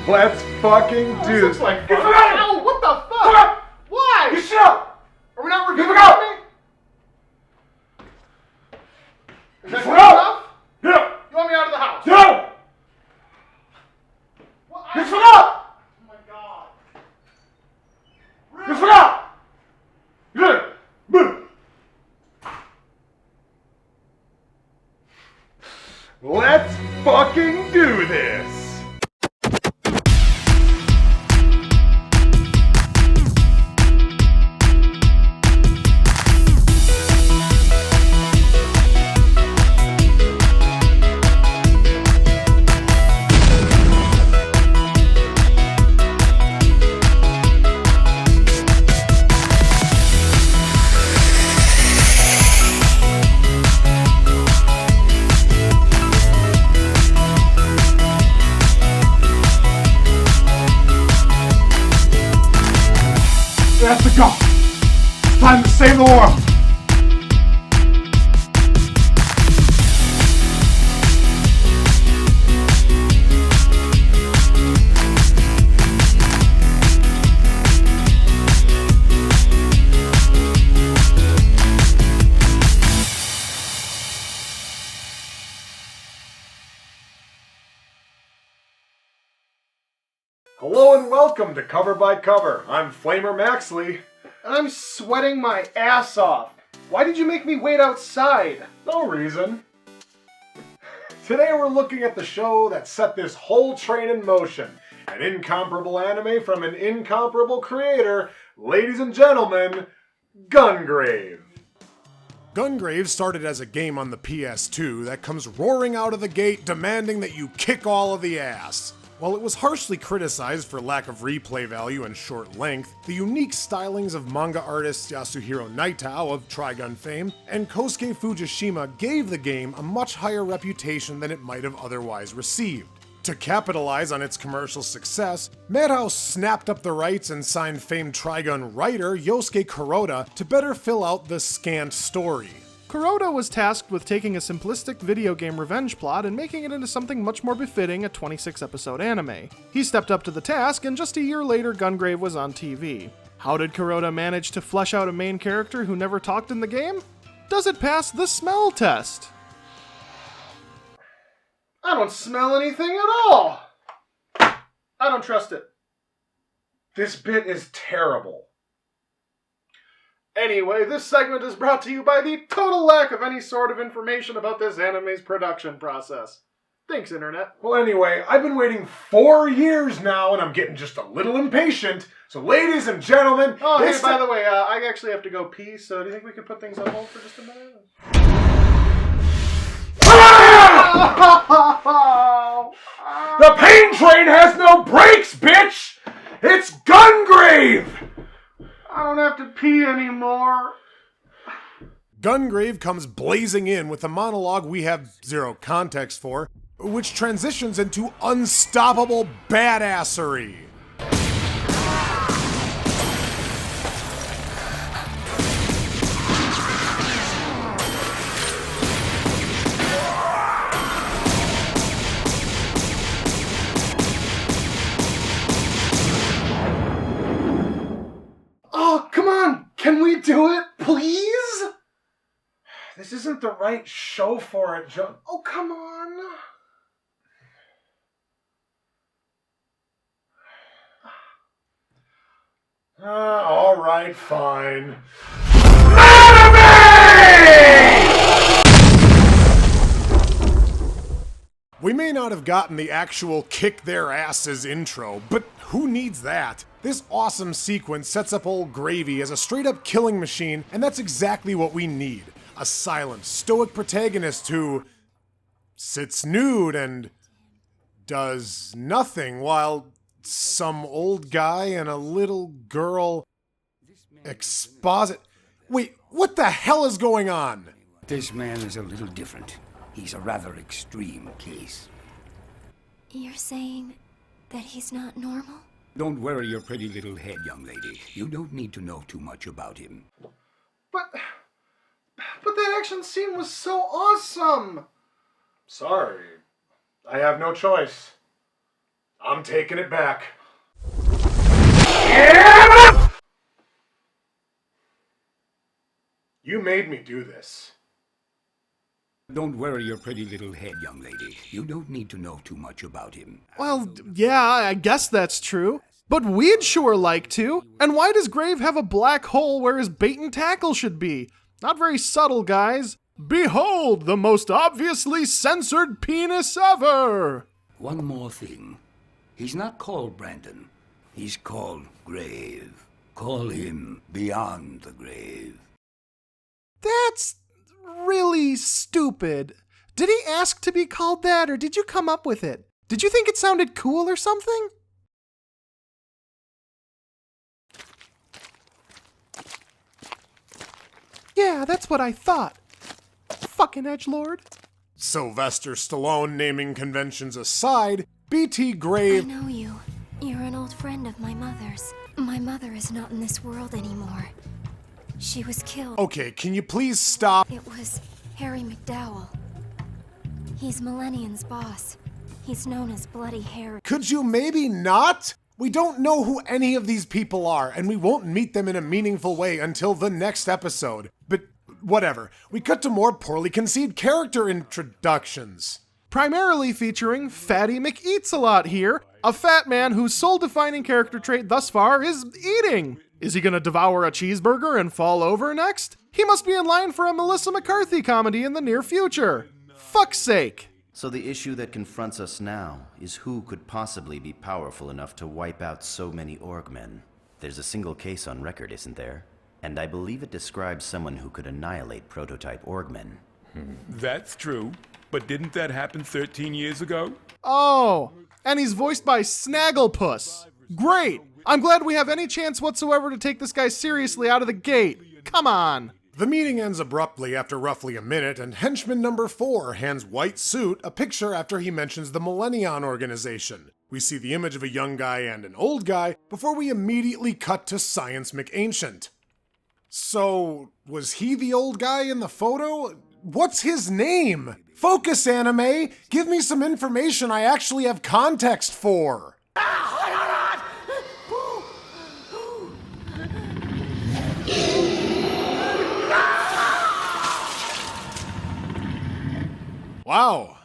Let's fucking do this. Looks like fun. Ow, what the fuck? Why? You shut up! Are we not reviewing You forgot! anime? Is that You good forgot! enough? Yeah! You want me out of the house? No! What? You forgot! Oh my god. You forgot! Yeah! Let's fucking do this! We have to go. It's time to save the world. Hello and welcome to Cover by Cover. I'm Flamer Maxley. And I'm sweating my ass off. Why did you make me wait outside? No reason. Today we're looking at the show that set this whole train in motion. An incomparable anime from an incomparable creator. Ladies and gentlemen, Gungrave. Gungrave started as a game on the PS2 that comes roaring out of the gate demanding that you kick all of the ass. While it was harshly criticized for lack of replay value and short length, the unique stylings of manga artist Yasuhiro Naitao of Trigun fame and Kosuke Fujishima gave the game a much higher reputation than it might have otherwise received. To capitalize on its commercial success, Madhouse snapped up the rights and signed famed Trigun writer Yosuke Kuroda to better fill out the scant story. Kuroda was tasked with taking a simplistic video game revenge plot and making it into something much more befitting a 26-episode anime. He stepped up to the task, and just a year later, Gungrave was on TV. How did Kuroda manage to flesh out a main character who never talked in the game? Does it pass the smell test? I don't smell anything at all. I don't trust it. This bit is terrible. Anyway, this segment is brought to you by the total lack of any sort of information about this anime's production process. Thanks, Internet. Well, anyway, I've been waiting 4 years now, and I'm getting just a little impatient. So, ladies and gentlemen... Oh, hey, by the way, I actually have to go pee, so do you think we could put things on hold for just a minute? The pain train has no brakes, bitch! It's Gungrave! I don't have to pee anymore. Gungrave comes blazing in with a monologue we have zero context for, which transitions into unstoppable badassery. Oh, come on! Can we do it, please? This isn't the right show for it, Joe. Oh, come on. All right, fine. We may not have gotten the actual kick their asses intro, but who needs that? This awesome sequence sets up old Gravy as a straight-up killing machine, and that's exactly what we need. A silent, stoic protagonist who sits nude and does nothing while some old guy and a little girl exposit. Wait, what the hell is going on? This man is a little different. He's a rather extreme case. You're saying that he's not normal? Don't worry your pretty little head, young lady. You don't need to know too much about him. But that action scene was so awesome! Sorry. I have no choice. I'm taking it back. You made me do this. Don't worry your pretty little head, young lady. You don't need to know too much about him. Well, yeah, I guess that's true. But we'd sure like to. And why does Grave have a black hole where his bait and tackle should be? Not very subtle, guys. Behold, the most obviously censored penis ever! One more thing. He's not called Brandon. He's called Grave. Call him Beyond the Grave. That's really stupid. Did he ask to be called that, or did you come up with it? Did you think it sounded cool or something? Yeah, that's what I thought. Fucking edgelord. Sylvester Stallone naming conventions aside, BT I Grave... know you. You're an old friend of my mother's. My mother is not in this world anymore. She was killed. Okay, can you please stop? It was Harry McDowell. He's Millennium's boss. He's known as Bloody Harry. Could you maybe not? We don't know who any of these people are, and we won't meet them in a meaningful way until the next episode. But whatever. We cut to more poorly conceived character introductions. Primarily featuring Fatty McEats-a-Lot here, a fat man whose sole defining character trait thus far is eating. Is he gonna devour a cheeseburger and fall over next? He must be in line for a Melissa McCarthy comedy in the near future. Fuck's sake. So the issue that confronts us now is who could possibly be powerful enough to wipe out so many Orgmen. There's a single case on record, isn't there? And I believe it describes someone who could annihilate prototype Orgmen. That's true. But didn't that happen 13 years ago? Oh, and he's voiced by Snagglepuss. Great. I'm glad we have any chance whatsoever to take this guy seriously out of the gate. Come on. The meeting ends abruptly after roughly a minute, and henchman number 4 hands White Suit a picture after he mentions the Millennium organization. We see the image of a young guy and an old guy before we immediately cut to Science McAncient. So, was he the old guy in the photo? What's his name? Focus, anime! Give me some information I actually have context for! Wow,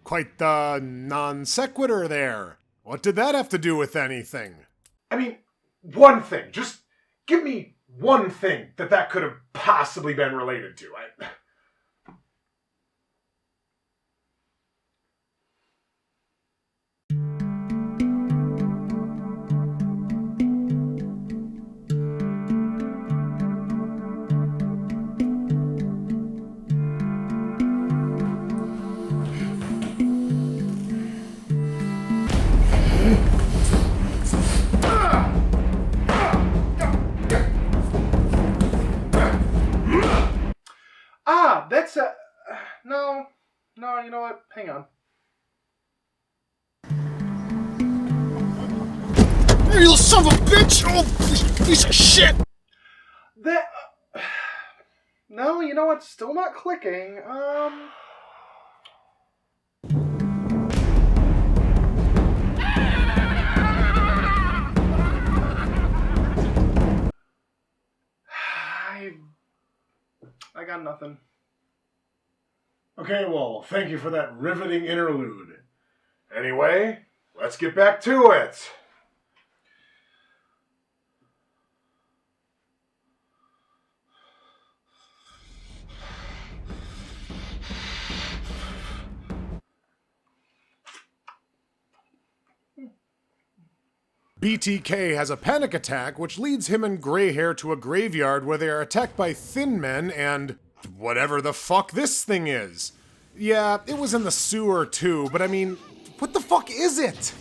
quite the non sequitur there. What did that have to do with anything? I mean, one thing. Just give me one thing that could have possibly been related to. That's a... No, you know what? Hang on. You son of a bitch! Oh, piece of shit! That... No, you know what? Still not clicking. I got nothing. Okay, well, thank you for that riveting interlude. Anyway, let's get back to it. BTK has a panic attack, which leads him and Greyhair to a graveyard where they are attacked by thin men and whatever the fuck this thing is. Yeah, it was in the sewer too, but I mean, what the fuck is it?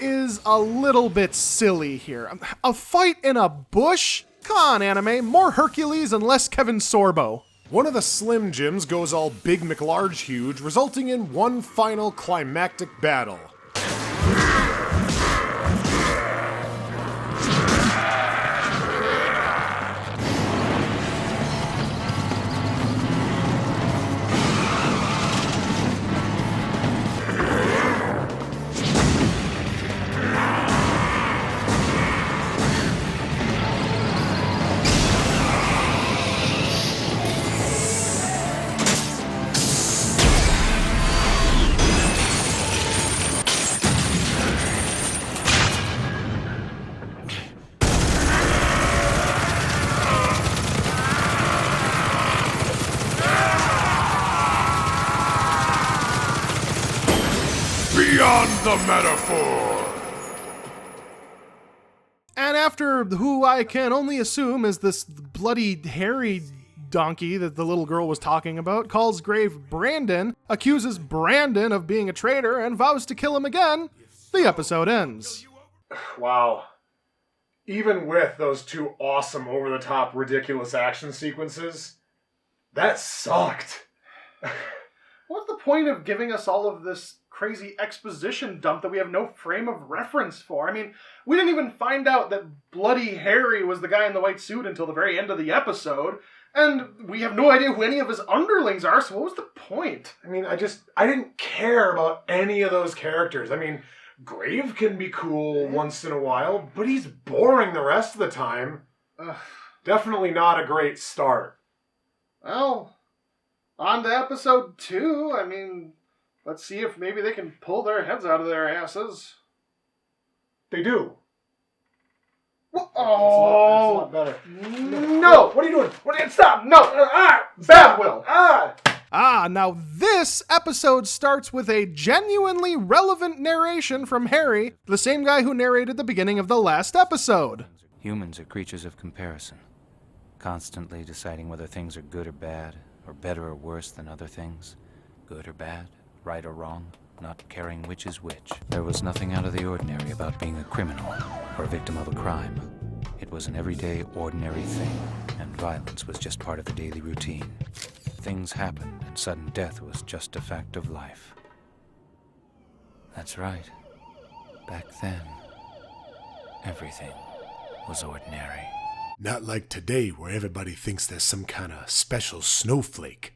is a little bit silly here. A fight in a bush? Come on, anime. More Hercules and less Kevin Sorbo. One of the Slim Jims goes all big McLarge huge, resulting in one final climactic battle. Beyond the metaphor! And after who I can only assume is this bloody hairy donkey that the little girl was talking about, calls Grave Brandon, accuses Brandon of being a traitor, and vows to kill him again, the episode ends. Wow. Even with those two awesome, over-the-top, ridiculous action sequences, that sucked. What's the point of giving us all of this crazy exposition dump that we have no frame of reference for? I mean, we didn't even find out that Bloody Harry was the guy in the white suit until the very end of the episode, and we have no idea who any of his underlings are, so what was the point? I mean, I didn't care about any of those characters. I mean, Grave can be cool once in a while, but he's boring the rest of the time. Definitely not a great start. Well, on to episode 2. I mean, let's see if maybe they can pull their heads out of their asses. They do. Oh, it's a lot better. No! What are you doing? Stop! No! Bad will! Now this episode starts with a genuinely relevant narration from Harry, the same guy who narrated the beginning of the last episode. Humans are creatures of comparison, constantly deciding whether things are good or bad, or better or worse than other things, good or bad, right or wrong, not caring which is which. There was nothing out of the ordinary about being a criminal or a victim of a crime. It was an everyday, ordinary thing, and violence was just part of the daily routine. Things happened, and sudden death was just a fact of life. That's right. Back then, everything was ordinary. Not like today, where everybody thinks there's some kind of special snowflake.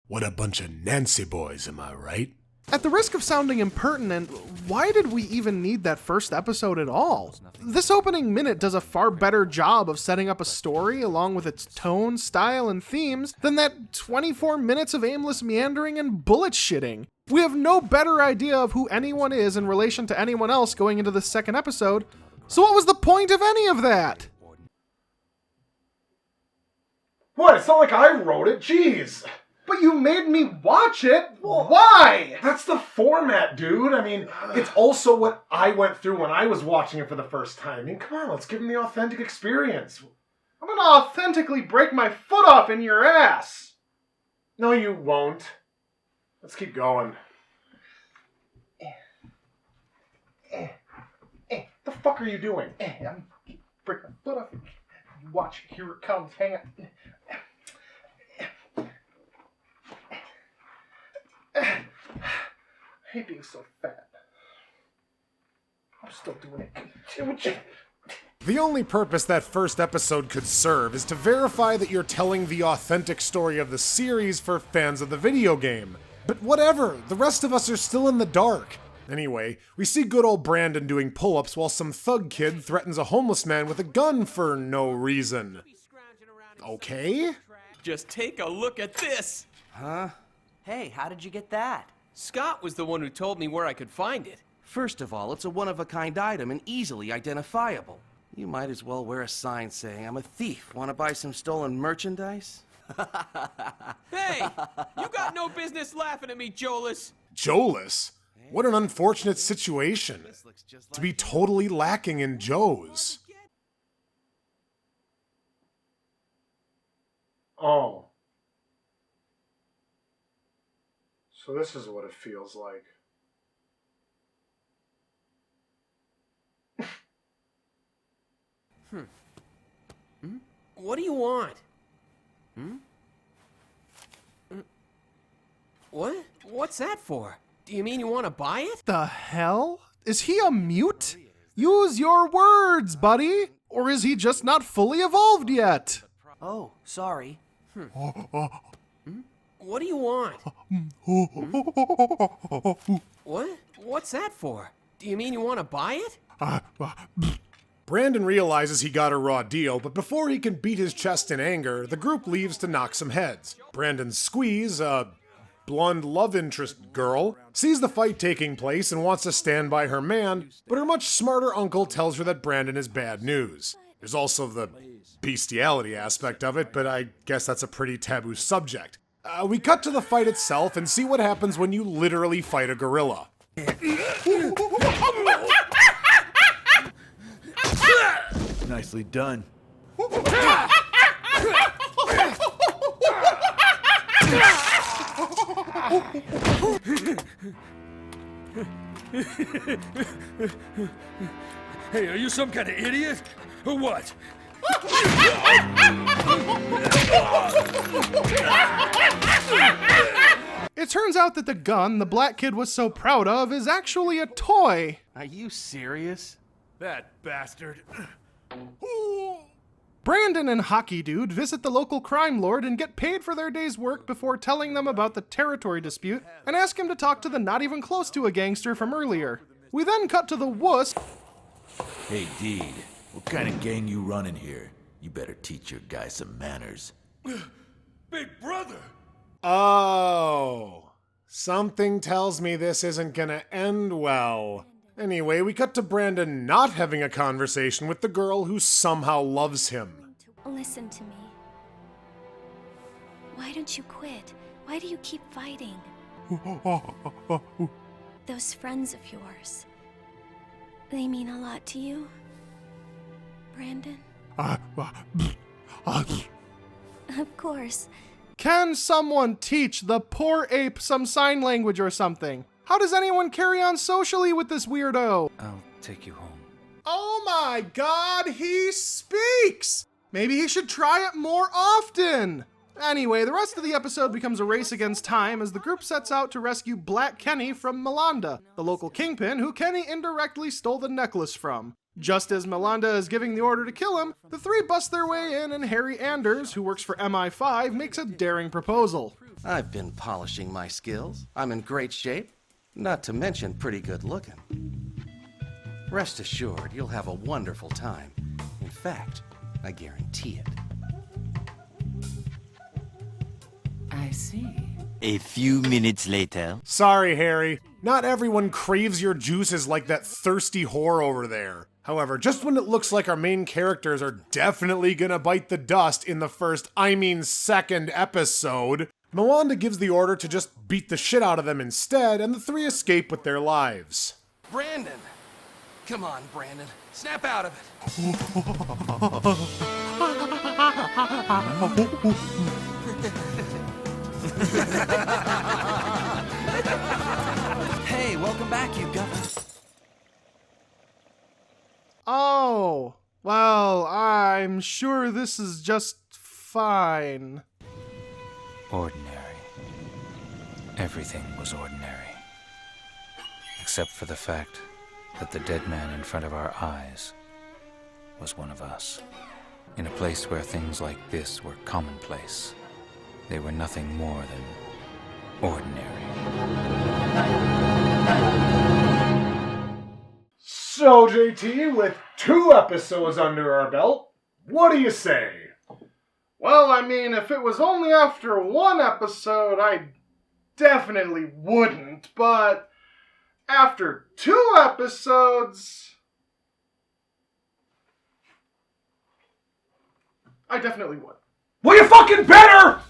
What a bunch of Nancy boys, am I right? At the risk of sounding impertinent, why did we even need that first episode at all? This opening minute does a far better job of setting up a story along with its tone, style, and themes than that 24 minutes of aimless meandering and bullet shitting. We have no better idea of who anyone is in relation to anyone else going into the second episode, so what was the point of any of that? What? It's not like I wrote it. Jeez. But you made me watch it! Why? That's the format, dude. I mean, it's also what I went through when I was watching it for the first time. I mean, come on, let's give them the authentic experience. I'm gonna authentically break my foot off in your ass! No, you won't. Let's keep going. The fuck are you doing? I'm breaking my foot off. Watch, here it comes. Hang on. I hate being so fat. I'm still doing it. The only purpose that first episode could serve is to verify that you're telling the authentic story of the series for fans of the video game. But whatever, the rest of us are still in the dark. Anyway, we see good old Brandon doing pull-ups while some thug kid threatens a homeless man with a gun for no reason. Okay? Just take a look at this! Huh? Hey, how did you get that? Scott was the one who told me where I could find it. First of all, it's a one-of-a-kind item and easily identifiable. You might as well wear a sign saying, "I'm a thief. Want to buy some stolen merchandise?" Hey! You got no business laughing at me, Jolas! Jolas? What an unfortunate situation. To be totally lacking in Joes. Oh. So this is what it feels like. What do you want? What? What's that for? Do you mean you want to buy it? The hell? Is he a mute? Use your words, buddy! Or is he just not fully evolved yet? Oh, sorry. What do you want? What? What's that for? Do you mean you want to buy it? Brandon realizes he got a raw deal, but before he can beat his chest in anger, the group leaves to knock some heads. Brandon's squeeze, a blonde love interest girl, sees the fight taking place and wants to stand by her man, but her much smarter uncle tells her that Brandon is bad news. There's also the bestiality aspect of it, but I guess that's a pretty taboo subject. We cut to the fight itself and see what happens when you literally fight a gorilla. Nicely done. Hey, are you some kind of idiot? Or what? It turns out that the gun the black kid was so proud of is actually a toy. Are you serious? That bastard. Brandon and Hockey Dude visit the local crime lord and get paid for their day's work before telling them about the territory dispute and ask him to talk to the not even close to a gangster from earlier. We then cut to the wuss. Hey, Deed, what kind of gang you running here? You better teach your guy some manners. Big brother! Oh, something tells me this isn't gonna end well. Anyway, we cut to Brandon not having a conversation with the girl who somehow loves him. Listen to me. Why don't you quit? Why do you keep fighting? Those friends of yours, they mean a lot to you, Brandon? Of course. Can someone teach the poor ape some sign language or something? How does anyone carry on socially with this weirdo? I'll take you home. Oh my god, he speaks! Maybe he should try it more often! Anyway, the rest of the episode becomes a race against time as the group sets out to rescue Black Kenny from Melanda, the local kingpin who Kenny indirectly stole the necklace from. Just as Melanda is giving the order to kill him, the three bust their way in and Harry Anders, who works for MI5, makes a daring proposal. I've been polishing my skills. I'm in great shape, not to mention pretty good looking. Rest assured, you'll have a wonderful time. In fact, I guarantee it. I see. A few minutes later. Sorry, Harry. Not everyone craves your juices like that thirsty whore over there. However, just when it looks like our main characters are definitely gonna bite the dust in the second episode, Melanda gives the order to just beat the shit out of them instead, and the three escape with their lives. Brandon! Come on, Brandon. Snap out of it. Hey, welcome back, you guys. Oh, well, I'm sure this is just fine. Ordinary. Everything was ordinary. Except for the fact that the dead man in front of our eyes was one of us. In a place where things like this were commonplace, they were nothing more than ordinary. So, JT, with 2 episodes under our belt, what do you say? Well, I mean, if it was only after 1 episode, I definitely wouldn't, but after 2 episodes, I definitely would. Well, you fucking better!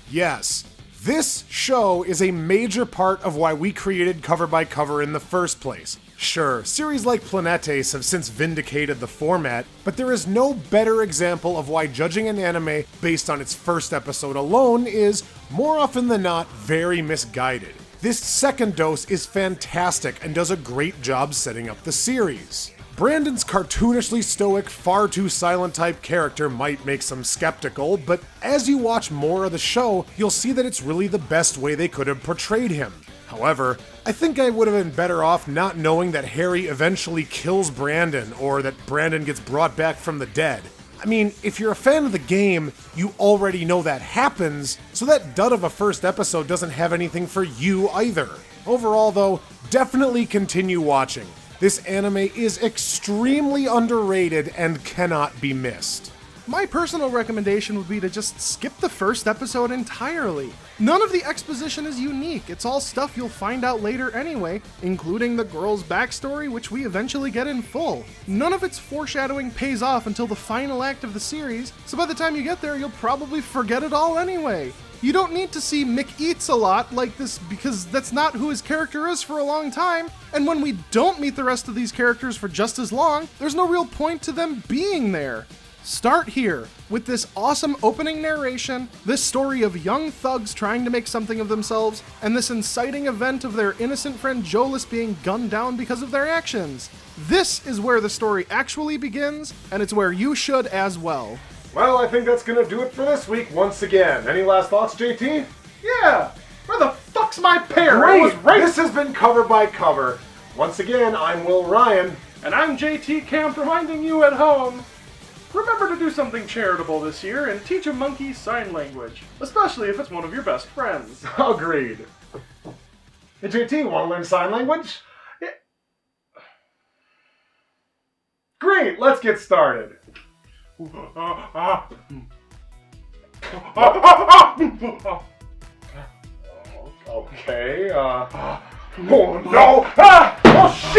Yes, this show is a major part of why we created Cover by Cover in the first place. Sure, series like Planetes have since vindicated the format, but there is no better example of why judging an anime based on its first episode alone is, more often than not, very misguided. This second dose is fantastic and does a great job setting up the series. Brandon's cartoonishly stoic, far too silent type character might make some skeptical, but as you watch more of the show, you'll see that it's really the best way they could have portrayed him. However, I think I would have been better off not knowing that Harry eventually kills Brandon, or that Brandon gets brought back from the dead. I mean, if you're a fan of the game, you already know that happens, so that dud of a first episode doesn't have anything for you either. Overall though, definitely continue watching. This anime is extremely underrated and cannot be missed. My personal recommendation would be to just skip the first episode entirely. None of the exposition is unique, it's all stuff you'll find out later anyway, including the girl's backstory, which we eventually get in full. None of its foreshadowing pays off until the final act of the series, so by the time you get there, you'll probably forget it all anyway. You don't need to see Mick eats a lot like this because that's not who his character is for a long time, and when we don't meet the rest of these characters for just as long, there's no real point to them being there. Start here, with this awesome opening narration, this story of young thugs trying to make something of themselves, and this inciting event of their innocent friend Jolas being gunned down because of their actions. This is where the story actually begins, and it's where you should as well. Well, I think that's gonna do it for this week once again. Any last thoughts, JT? Yeah! Where the fuck's my pear? Great! I was right. This has been Cover by Cover. Once again, I'm Will Ryan. And I'm JT Kamp reminding you at home, remember to do something charitable this year and teach a monkey sign language, especially if it's one of your best friends. Agreed. Hey JT, wanna learn sign language? Yeah. Great, let's get started. Okay, oh no! Ah! Oh shit!